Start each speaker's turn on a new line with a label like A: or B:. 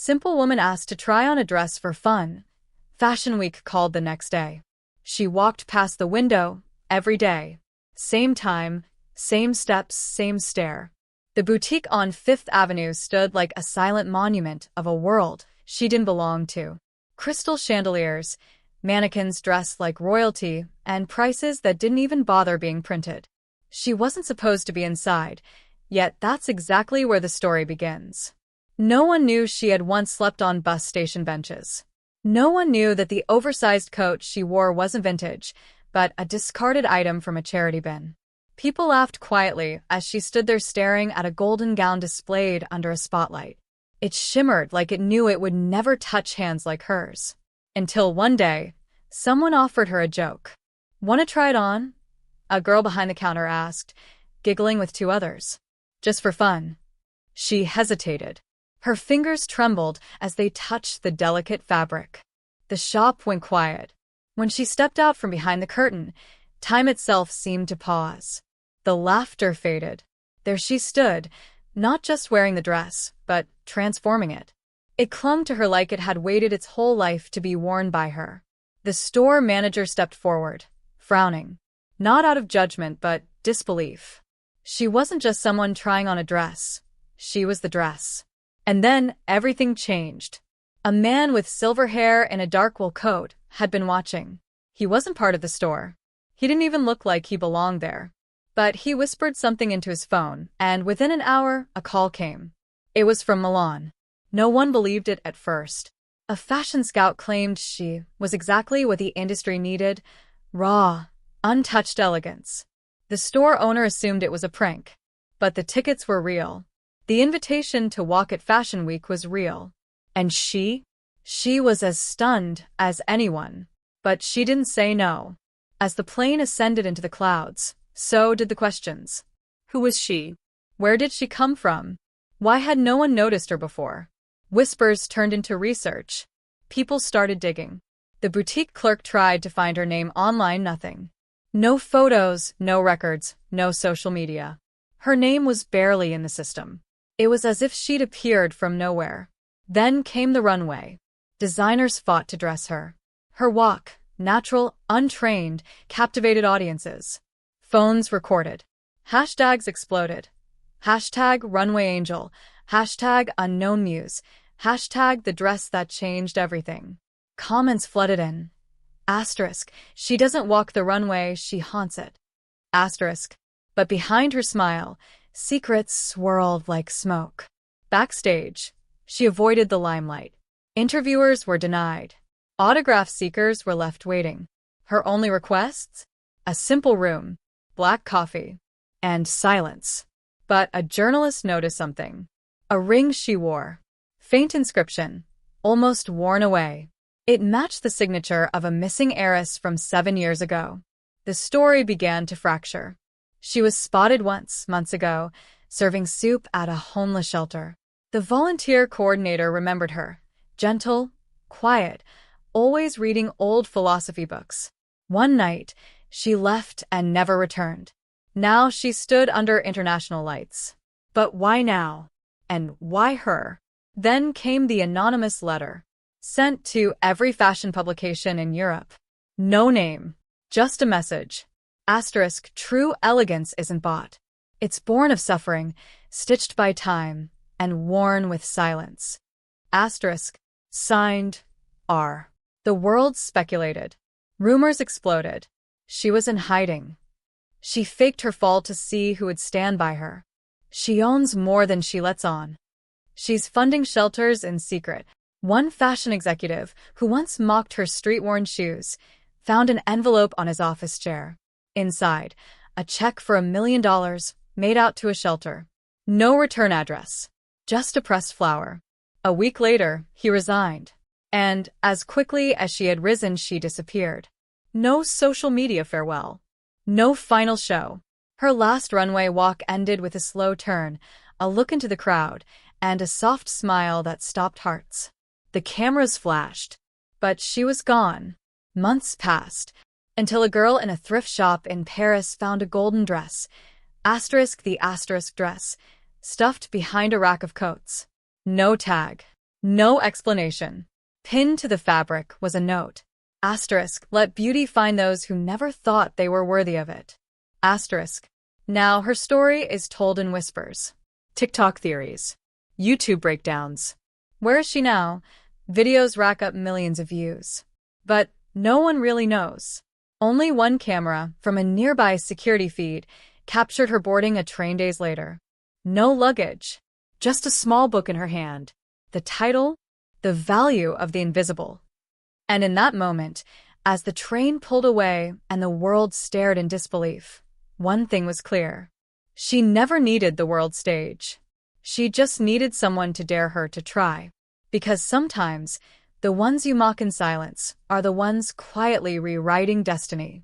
A: Simple woman asked to try on a dress for fun. Fashion Week called the next day. She walked past the window, every day. Same time, same steps, same stare. The boutique on Fifth Avenue stood like a silent monument of a world she didn't belong to. Crystal chandeliers, mannequins dressed like royalty, and prices that didn't even bother being printed. She wasn't supposed to be inside, yet that's exactly where the story begins. No one knew she had once slept on bus station benches. No one knew that the oversized coat she wore wasn't vintage, but a discarded item from a charity bin. People laughed quietly as she stood there staring at a golden gown displayed under a spotlight. It shimmered like it knew it would never touch hands like hers. Until one day, someone offered her a joke. "Want to try it on?" A girl behind the counter asked, giggling with two others. "Just for fun." She hesitated. Her fingers trembled as they touched the delicate fabric. The shop went quiet. When she stepped out from behind the curtain, time itself seemed to pause. The laughter faded. There she stood, not just wearing the dress, but transforming it. It clung to her like it had waited its whole life to be worn by her. The store manager stepped forward, frowning. Not out of judgment, but disbelief. She wasn't just someone trying on a dress. She was the dress. And then everything changed. A man with silver hair and a dark wool coat had been watching. He wasn't part of the store. He didn't even look like he belonged there. But he whispered something into his phone, and within an hour, a call came. It was from Milan. No one believed it at first. A fashion scout claimed she was exactly what the industry needed: raw, untouched elegance. The store owner assumed it was a prank. But the tickets were real. The invitation to walk at Fashion Week was real. And she was as stunned as anyone. But she didn't say no. As the plane ascended into the clouds, so did the questions. Who was she? Where did she come from? Why had no one noticed her before? Whispers turned into research. People started digging. The boutique clerk tried to find her name online, nothing. No photos, no records, no social media. Her name was barely in the system. It was as if she'd appeared from nowhere. Then came the runway. Designers fought to dress her. Her walk, natural, untrained, captivated audiences. Phones recorded. Hashtags exploded. Hashtag runway angel. Hashtag unknown muse. Hashtag the dress that changed everything. Comments flooded in. Asterisk, she doesn't walk the runway, she haunts it. Asterisk, but behind her smile, secrets swirled like smoke. Backstage, she avoided the limelight. Interviewers were denied. Autograph seekers were left waiting. Her only requests? A simple room, black coffee, and silence. But a journalist noticed something. A ring she wore. Faint inscription, almost worn away. It matched the signature of a missing heiress from 7 years ago. The story began to fracture. She was spotted once, months ago, serving soup at a homeless shelter. The volunteer coordinator remembered her. Gentle, quiet, always reading old philosophy books. One night, she left and never returned. Now she stood under international lights. But why now? And why her? Then came the anonymous letter, sent to every fashion publication in Europe. No name, just a message. Asterisk, true elegance isn't bought. It's born of suffering, stitched by time, and worn with silence. Asterisk, signed, R. The world speculated. Rumors exploded. She was in hiding. She faked her fall to see who would stand by her. She owns more than she lets on. She's funding shelters in secret. One fashion executive, who once mocked her street-worn shoes, found an envelope on his office chair. Inside, a check for $1 million made out to a shelter. No return address. Just a pressed flower. A week later, he resigned. And as quickly as she had risen, she disappeared. No social media farewell. No final show. Her last runway walk ended with a slow turn, a look into the crowd, and a soft smile that stopped hearts. The cameras flashed. But she was gone. Months passed, until a girl in a thrift shop in Paris found a golden dress, asterisk the asterisk dress, stuffed behind a rack of coats. No tag. No explanation. Pinned to the fabric was a note. Asterisk, let beauty find those who never thought they were worthy of it. Asterisk. Now her story is told in whispers. TikTok theories. YouTube breakdowns. Where is she now? Videos rack up millions of views. But no one really knows. Only one camera from a nearby security feed captured her boarding a train days later. No luggage, just a small book in her hand. The title, The Value of the Invisible. And in that moment, as the train pulled away and the world stared in disbelief, one thing was clear. She never needed the world stage. She just needed someone to dare her to try. Because sometimes, the ones you mock in silence are the ones quietly rewriting destiny.